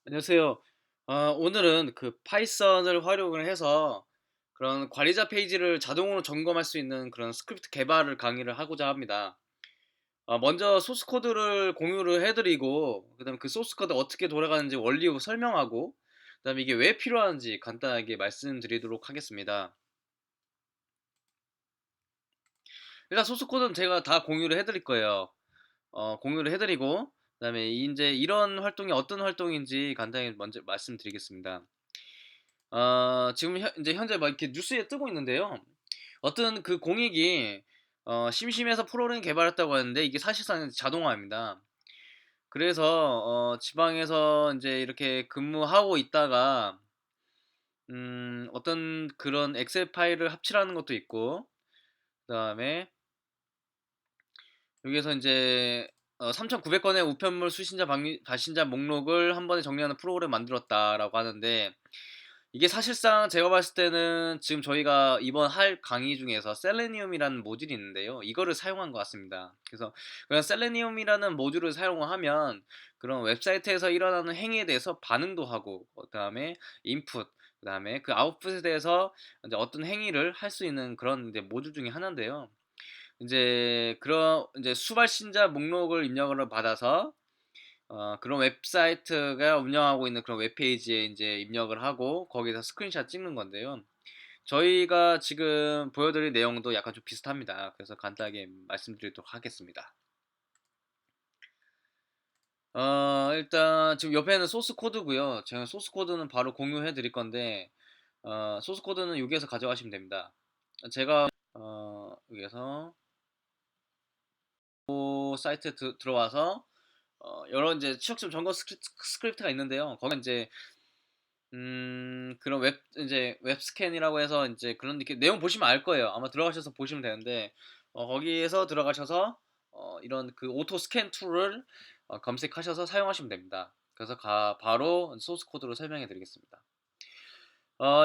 안녕하세요. 오늘은 그 파이썬을 활용을 해서 그런 관리자 페이지를 자동으로 점검할 수 있는 그런 스크립트 개발을 강의를 하고자 합니다. 먼저 소스 코드를 공유를 해드리고, 그다음에 그 소스 코드 어떻게 돌아가는지 원리 설명하고, 그다음에 이게 왜 필요한지 간단하게 말씀드리도록 하겠습니다. 일단 소스 코드는 제가 다 공유를 해드릴 거예요. 공유를 해드리고, 그다음에 이제 이런 활동이 어떤 활동인지 간단히 먼저 말씀드리겠습니다. 지금 이제 현재 막 이렇게 뉴스에 뜨고 있는데요. 어떤 그 공익이 심심해서 프로그램 개발했다고 하는데 이게 사실상 자동화입니다. 그래서 지방에서 이제 이렇게 근무하고 있다가 어떤 그런 엑셀 파일을 합치라는 것도 있고, 그다음에 여기에서 이제 3,900건의 우편물 수신자 발신자 목록을 한 번에 정리하는 프로그램을 만들었다라고 하는데, 이게 사실상 제가 봤을 때는 지금 저희가 이번 할 강의 중에서 셀레니움이라는 모듈이 있는데요. 이거를 사용한 것 같습니다. 그래서 그런 셀레니움이라는 모듈을 사용하면 그런 웹사이트에서 일어나는 행위에 대해서 반응도 하고, 그다음에 인풋, 그다음에 그 아웃풋에 대해서 이제 어떤 행위를 할 수 있는 그런 이제 모듈 중에 하나인데요. 이제 그런 이제 수발신자 목록을 입력을 받아서 그런 웹사이트가 운영하고 있는 그런 웹페이지에 이제 입력을 하고 거기서 스크린샷 찍는 건데요. 저희가 지금 보여드릴 내용도 약간 좀 비슷합니다. 그래서 간단하게 말씀드리도록 하겠습니다. 일단 지금 옆에는 소스 코드고요. 제가 소스 코드는 바로 공유해 드릴 건데, 소스 코드는 여기에서 가져가시면 됩니다. 제가 여기에서 사이트에 들어와서 여러 이제 취약점 점검 스크립트가 있는데요. 거기 이제 그런 웹 스캔이라고 해서 이제 그런 이렇게 내용 보시면 알 거예요. 아마 들어가셔서 보시면 되는데, 거기에서 들어가셔서 이런 그 오토 스캔 툴을 검색하셔서 사용하시면 됩니다. 그래서 바로 소스 코드로 설명해 드리겠습니다.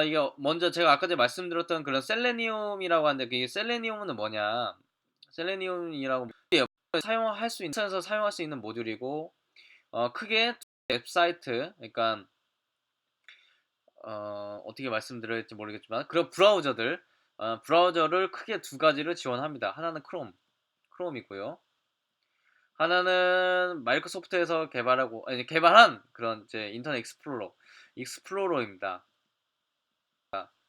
이게 먼저 제가 아까 전에 말씀드렸던 그런 셀레니움이라고 하는데, 그 셀레니움은 뭐냐? 셀레니움이라고 사용할 수 있는, 에서 사용할 수 있는 모듈이고, 크게 웹사이트, 그러니까 어떻게 말씀드려야 할지 모르겠지만 그런 브라우저를 크게 두 가지를 지원합니다. 하나는 크롬이고요. 하나는 마이크로소프트에서 개발한 그런 이제 인터넷 익스플로러입니다.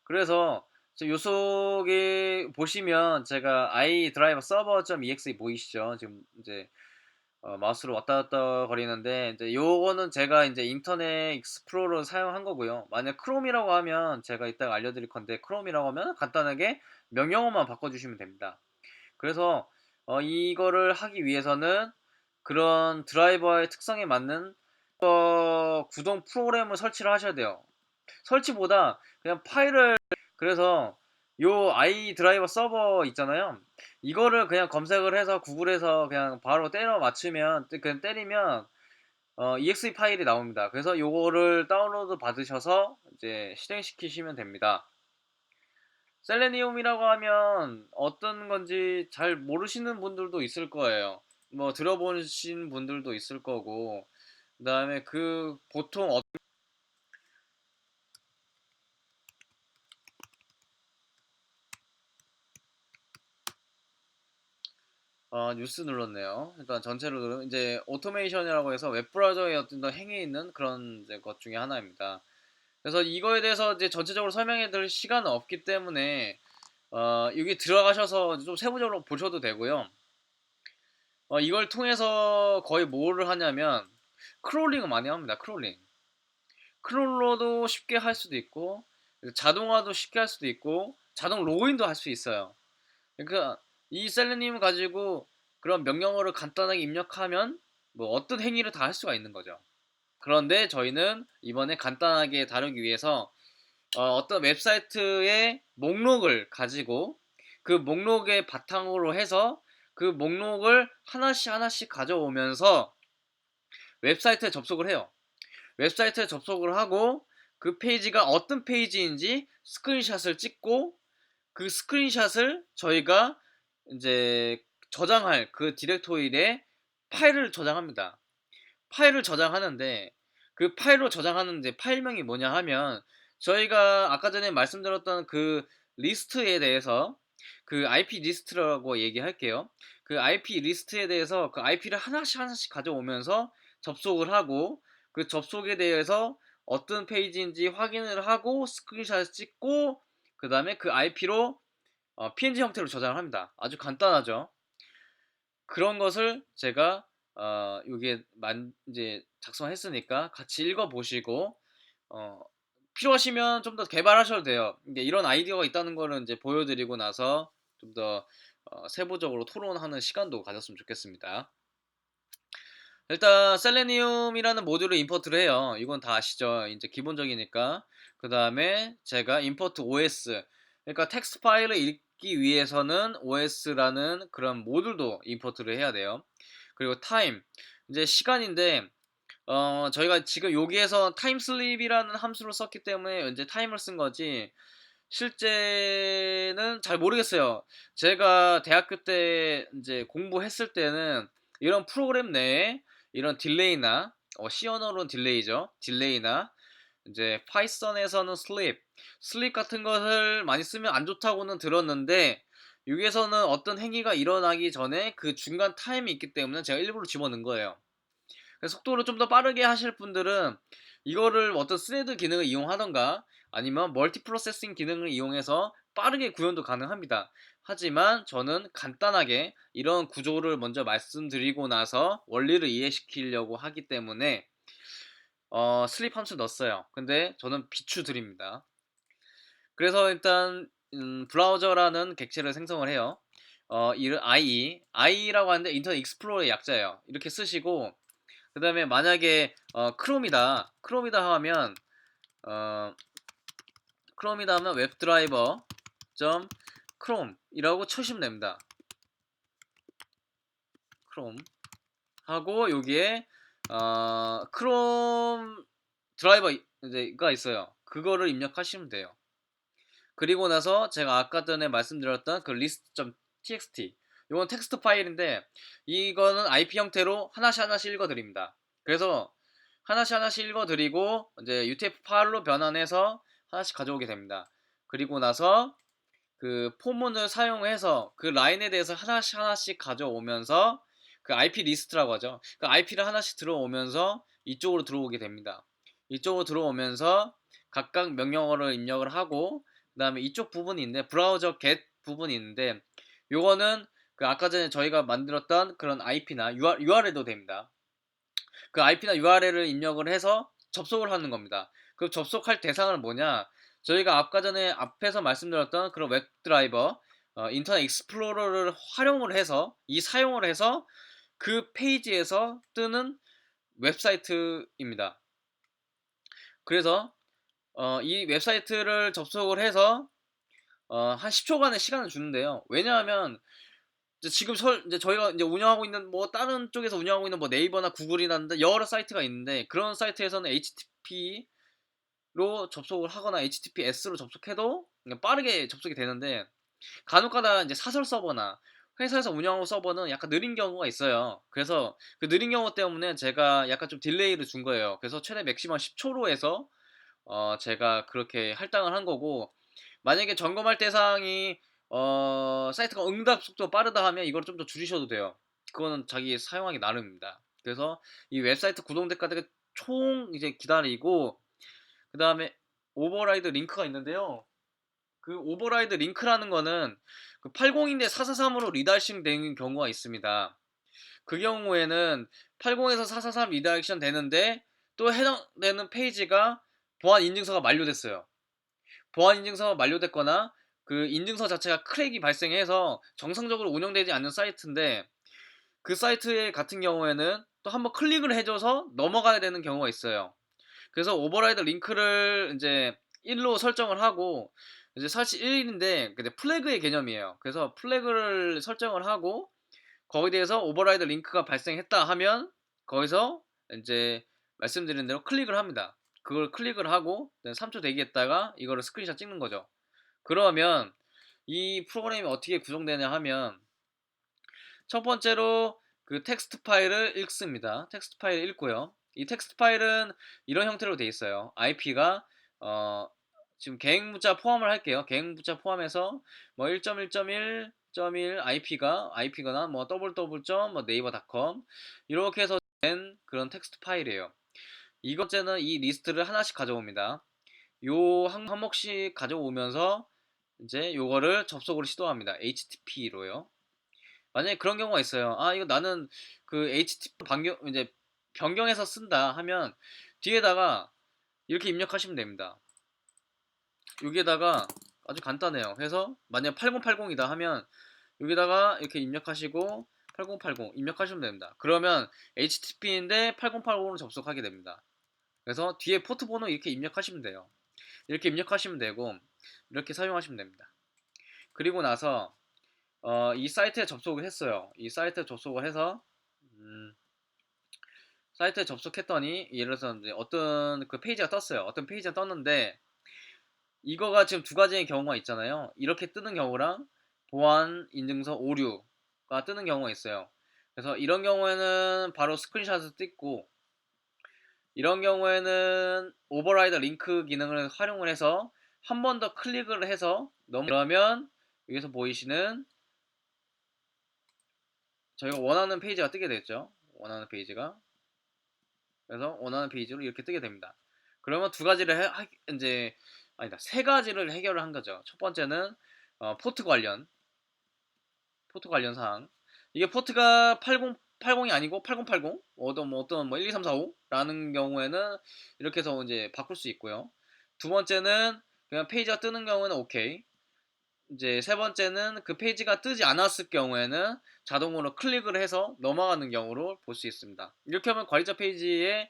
그래서 요 속에 보시면 제가 iDriver server.exe 보이시죠? 지금 이제 마우스로 왔다 갔다 거리는데, 이제 요거는 제가 이제 인터넷 익스플로러 사용한 거고요. 만약 크롬이라고 하면 제가 이따가 알려드릴 건데, 크롬이라고 하면 간단하게 명령어만 바꿔주시면 됩니다. 그래서 이거를 하기 위해서는 그런 드라이버의 특성에 맞는 구동 프로그램을 설치를 하셔야 돼요. 설치보다 그냥 파일을, 그래서 요 iDriver 서버 있잖아요. 이거를 그냥 검색을 해서 구글에서 그냥 바로 때려 맞추면, 그냥 때리면 exe 파일이 나옵니다. 그래서 요거를 다운로드 받으셔서 이제 실행시키시면 됩니다. 셀레니움이라고 하면 어떤 건지 잘 모르시는 분들도 있을 거예요. 뭐 들어보신 분들도 있을 거고, 그다음에 그 보통 뉴스 눌렀네요. 일단 전체로 누르면 이제 오토메이션이라고 해서 웹브라우저에 어떤 더 행해 있는 그런 이제 것 중에 하나입니다. 그래서 이거에 대해서 이제 전체적으로 설명해 드릴 시간은 없기 때문에 여기 들어가셔서 좀 세부적으로 보셔도 되고요. 이걸 통해서 거의 뭐를 하냐면 크롤링을 많이 합니다. 크롤러도 쉽게 할 수도 있고, 자동화도 쉽게 할 수도 있고, 자동 로그인도 할 수 있어요. 그러니까 이 셀레니움 가지고 그런 명령어를 간단하게 입력하면 뭐 어떤 행위를 다 할 수가 있는 거죠. 그런데 저희는 이번에 간단하게 다루기 위해서 어떤 웹사이트의 목록을 가지고 그 목록의 바탕으로 해서 그 목록을 하나씩 하나씩 가져오면서 웹사이트에 접속을 해요. 웹사이트에 접속을 하고 그 페이지가 어떤 페이지인지 스크린샷을 찍고, 그 스크린샷을 저희가 이제 저장할 그 디렉토리에 파일을 저장합니다. 파일을 저장하는데 그 파일로 저장하는 이제 파일명이 뭐냐 하면 저희가 아까 전에 말씀드렸던 그 리스트에 대해서 그 IP 리스트라고 얘기할게요. 그 IP 리스트에 대해서 그 IP를 하나씩 하나씩 가져오면서 접속을 하고 그 접속에 대해서 어떤 페이지인지 확인을 하고 스크린샷을 찍고 그다음에 그 IP로 PNG 형태로 저장을 합니다. 아주 간단하죠. 그런 것을 제가 요게 이제 작성했으니까 같이 읽어 보시고 어 필요하시면 좀 더 개발하셔도 돼요. 근데 이런 아이디어가 있다는 거를 이제 보여드리고 나서 좀 더 세부적으로 토론하는 시간도 가졌으면 좋겠습니다. 일단 셀레니움이라는 모듈을 임포트를 해요. 이건 다 아시죠? 이제 기본적이니까. 그 다음에 제가 import OS, 그러니까 텍스트 파일을 읽기 위해서는 OS라는 그런 모듈도 임포트를 해야 돼요. 그리고 time, 이제 시간인데 저희가 지금 여기에서 타임슬립이라는 함수를 썼기 때문에 이제 타임을 쓴 거지 실제는 잘 모르겠어요. 제가 대학교 때 이제 공부했을 때는 이런 프로그램 내에 이런 딜레이나 C 언어로는 딜레이죠. 딜레이나 이제 파이썬에서는 슬립 같은 것을 많이 쓰면 안 좋다고는 들었는데 여기에서는 어떤 행위가 일어나기 전에 그 중간 타임이 있기 때문에 제가 일부러 집어넣은 거예요. 속도를 좀 더 빠르게 하실 분들은 이거를 어떤 스레드 기능을 이용하던가 아니면 멀티 프로세싱 기능을 이용해서 빠르게 구현도 가능합니다. 하지만 저는 간단하게 이런 구조를 먼저 말씀드리고 나서 원리를 이해시키려고 하기 때문에 슬립 함수 넣었어요. 근데 저는 비추드립니다. 그래서 일단 브라우저라는 객체를 생성을 해요. 이를 IE라고 하는데 인터넷 익스플로러의 약자예요. 이렇게 쓰시고 그 다음에 만약에 크롬이다 하면 어, 크롬이다 하면 웹드라이버 점 크롬이라고 쳐주시면 됩니다. 크롬 하고 여기에 크롬 드라이버가 있어요. 그거를 입력하시면 돼요. 그리고 나서 제가 아까 전에 말씀드렸던 그 list.txt, 이건 텍스트 파일인데 이거는 IP 형태로 하나씩 하나씩 읽어드립니다. 그래서 하나씩 읽어드리고 이제 UTF 파일로 변환해서 하나씩 가져오게 됩니다. 그리고 나서 그 포문을 사용해서 그 라인에 대해서 하나씩 가져오면서 그 IP 리스트라고 하죠. 그 IP를 하나씩 들어오면서 이쪽으로 들어오게 됩니다. 이쪽으로 들어오면서 각각 명령어를 입력을 하고 그 다음에 이쪽 부분이 있는데 브라우저 get 부분이 있는데 요거는 그 아까 전에 저희가 만들었던 그런 IP나 URL도 됩니다. 그 IP나 URL을 입력을 해서 접속을 하는 겁니다. 그 접속할 대상은 뭐냐? 저희가 아까 전에 앞에서 말씀드렸던 그런 웹드라이버 인터넷 익스플로러를 사용을 해서 그 페이지에서 뜨는 웹사이트입니다. 그래서 이 웹사이트를 접속을 해서 한 10초간의 시간을 주는데요. 왜냐하면 지금 이제 저희가 이제 운영하고 있는 뭐 다른 쪽에서 운영하고 있는 뭐 네이버나 구글이나 여러 사이트가 있는데 그런 사이트에서는 HTTP로 접속을 하거나 HTTPS로 접속해도 그냥 빠르게 접속이 되는데 간혹가다 이제 사설 서버나 회사에서 운영하는 서버는 약간 느린 경우가 있어요. 그래서 그 느린 경우 때문에 제가 약간 좀 딜레이를 준 거예요. 그래서 최대 맥시멈 10초로 해서 제가 그렇게 할당을 한 거고 만약에 점검할 대상이 사이트가 응답 속도가 빠르다 하면 이걸 좀 더 줄이셔도 돼요. 그거는 자기 사용하기 나름입니다. 그래서 이 웹사이트 구동대까지 총 이제 기다리고 그 다음에 오버라이드 링크가 있는데요. 그 오버라이드 링크라는 거는 그 80인데 443으로 리다이싱 되는 경우가 있습니다. 그 경우에는 80에서 443 리다이렉션 되는데 또 해당되는 페이지가 보안 인증서가 만료됐어요. 보안 인증서가 만료됐거나 그 인증서 자체가 크랙이 발생해서 정상적으로 운영되지 않는 사이트인데 그 사이트 같은 경우에는 또 한번 클릭을 해줘서 넘어가야 되는 경우가 있어요. 그래서 오버라이드 링크를 이제 1로 설정을 하고 이제 사실 1인데 근데 플래그의 개념이에요. 그래서 플래그를 설정을 하고 거기에 대해서 오버라이드 링크가 발생했다 하면 거기서 이제 말씀드린 대로 클릭을 합니다. 그걸 클릭을 하고 3초 대기했다가 이거를 스크린샷 찍는 거죠. 그러면 이 프로그램이 어떻게 구성되냐 하면 첫 번째로 그 텍스트 파일을 읽습니다. 텍스트 파일을 읽고요. 이 텍스트 파일은 이런 형태로 돼 있어요. IP가 지금 계획 문자 포함을 할게요. 계획 문자 포함해서 뭐 1.1.1.1 IP거나 뭐 뭐 네이버닷컴 이렇게 해서 된 그런 텍스트 파일이에요. 이것째는 이 리스트를 하나씩 가져옵니다. 요 항목씩 가져오면서 이제 요거를 접속을 시도합니다. HTTP로요. 만약에 그런 경우가 있어요. 아, 이거 나는 그 HTTP 변경해서 쓴다 하면 뒤에다가 이렇게 입력하시면 됩니다. 여기에다가 아주 간단해요. 해서 만약 8080이다 하면 여기다가 이렇게 입력하시고 8080 입력하시면 됩니다. 그러면 HTTP인데 8080으로 접속하게 됩니다. 그래서 뒤에 포트 번호 이렇게 입력하시면 돼요. 이렇게 입력하시면 되고 이렇게 사용하시면 됩니다. 그리고 나서 이 사이트에 접속을 했어요. 이 사이트에 접속을 해서 사이트에 접속했더니 예를 들어서 이제 어떤 그 페이지가 떴어요. 어떤 페이지가 떴는데 이거가 지금 두 가지의 경우가 있잖아요. 이렇게 뜨는 경우랑 보안 인증서 오류가 뜨는 경우가 있어요. 그래서 이런 경우에는 바로 스크린샷을 찍고 이런 경우에는 오버라이더 링크 기능을 활용을 해서 한 번 더 클릭을 해서 그러면 여기서 보이시는 저희가 원하는 페이지가 뜨게 됐죠. 원하는 페이지가. 그래서 원하는 페이지로 이렇게 뜨게 됩니다. 그러면 두 가지를 이제 아니다, 세 가지를 해결을 한 거죠. 첫 번째는 포트 관련 사항. 이게 포트가 8080이 아니고 8080 어떤 뭐 12345라는 경우에는 이렇게 해서 이제 바꿀 수 있고요. 두 번째는 그냥 페이지가 뜨는 경우는 오케이. 이제 세 번째는 그 페이지가 뜨지 않았을 경우에는 자동으로 클릭을 해서 넘어가는 경우로 볼 수 있습니다. 이렇게 하면 관리자 페이지에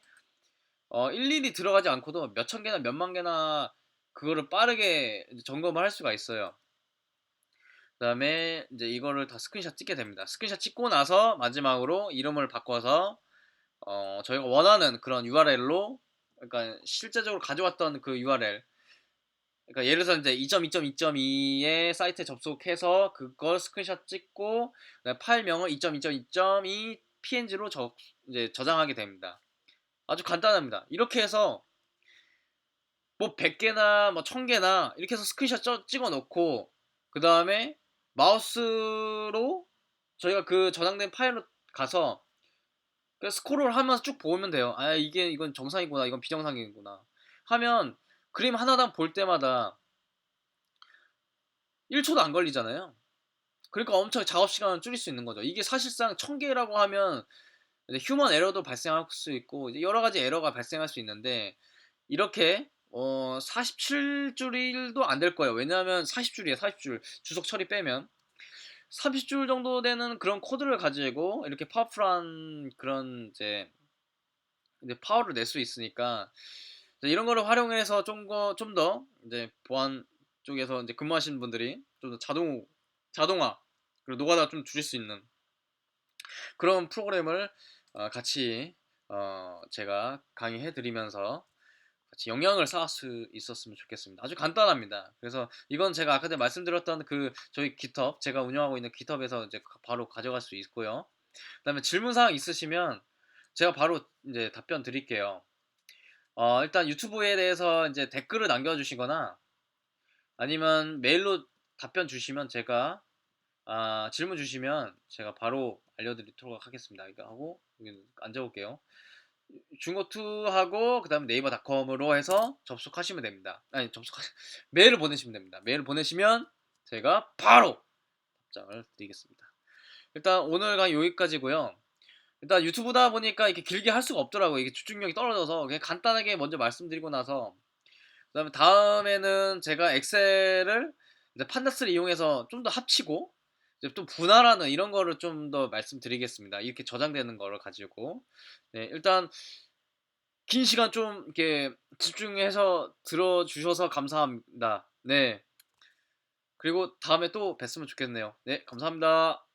일일이 들어가지 않고도 몇천 개나 몇만 개나 그거를 빠르게 점검을 할 수가 있어요. 그 다음에 이제 이거를 다 스크린샷 찍게 됩니다. 스크린샷 찍고 나서 마지막으로 이름을 바꿔서 저희가 원하는 그런 URL로, 그러니까 실제적으로 가져왔던 그 URL, 그러니까 예를 들어서 이제 2.2.2.2의 사이트에 접속해서 그걸 스크린샷 찍고 파일명을 2.2.2.2 PNG로 이제 저장하게 됩니다. 아주 간단합니다. 이렇게 해서 뭐 100개나 뭐 1000개나 이렇게 해서 스크린샷 찍어 놓고 그 다음에 마우스로 저희가 그 저장된 파일로 가서 스크롤 하면서 쭉 보면 돼요. 아, 이건 정상이구나, 이건 비정상이구나 하면 그림 하나당 볼 때마다 1초도 안 걸리잖아요. 그러니까 엄청 작업 시간을 줄일 수 있는 거죠. 이게 사실상 1000개라고 하면 이제 휴먼 에러도 발생할 수 있고 이제 여러 가지 에러가 발생할 수 있는데 이렇게 47줄도 안 될 거예요. 왜냐하면 40줄이에요. 40줄 주석 처리 빼면 30줄 정도 되는 그런 코드를 가지고 이렇게 파워풀한 그런 이제 파워를 낼 수 있으니까 이런 거를 활용해서 좀 더 이제 보안 쪽에서 이제 근무하시는 분들이 좀 더 자동화 그리고 노가다 좀 줄일 수 있는 그런 프로그램을 같이 제가 강의해 드리면서 같이 영향을 쌓을 수 있었으면 좋겠습니다. 아주 간단합니다. 그래서 이건 제가 아까 전에 말씀드렸던 그 저희 깃헙, 제가 운영하고 있는 깃헙에서 이제 바로 가져갈 수 있고요. 그다음에 질문사항 있으시면 제가 바로 이제 답변 드릴게요. 일단 유튜브에 대해서 이제 댓글을 남겨주시거나 아니면 메일로 답변 주시면 제가 질문 주시면 제가 바로 알려드리도록 하겠습니다. 이거 하고 여기 앉아볼게요. 중고2하고 그 다음에 네이버닷컴으로 해서 접속하시면 됩니다. 아니 메일을 보내시면 됩니다. 메일을 보내시면 제가 바로 답장을 드리겠습니다. 일단 오늘 강의 여기까지고요. 일단 유튜브다 보니까 이렇게 길게 할 수가 없더라고요. 이게 집중력이 떨어져서 그냥 간단하게 먼저 말씀드리고 나서 그다음에 다음에는 제가 엑셀을 이제 판다스를 이용해서 좀 더 합치고 이제 좀 분할하는 이런 거를 좀 더 말씀드리겠습니다. 이렇게 저장되는 거를 가지고 일단 긴 시간 좀 이렇게 집중해서 들어주셔서 감사합니다. 네. 그리고 다음에 또 뵀으면 좋겠네요. 네, 감사합니다.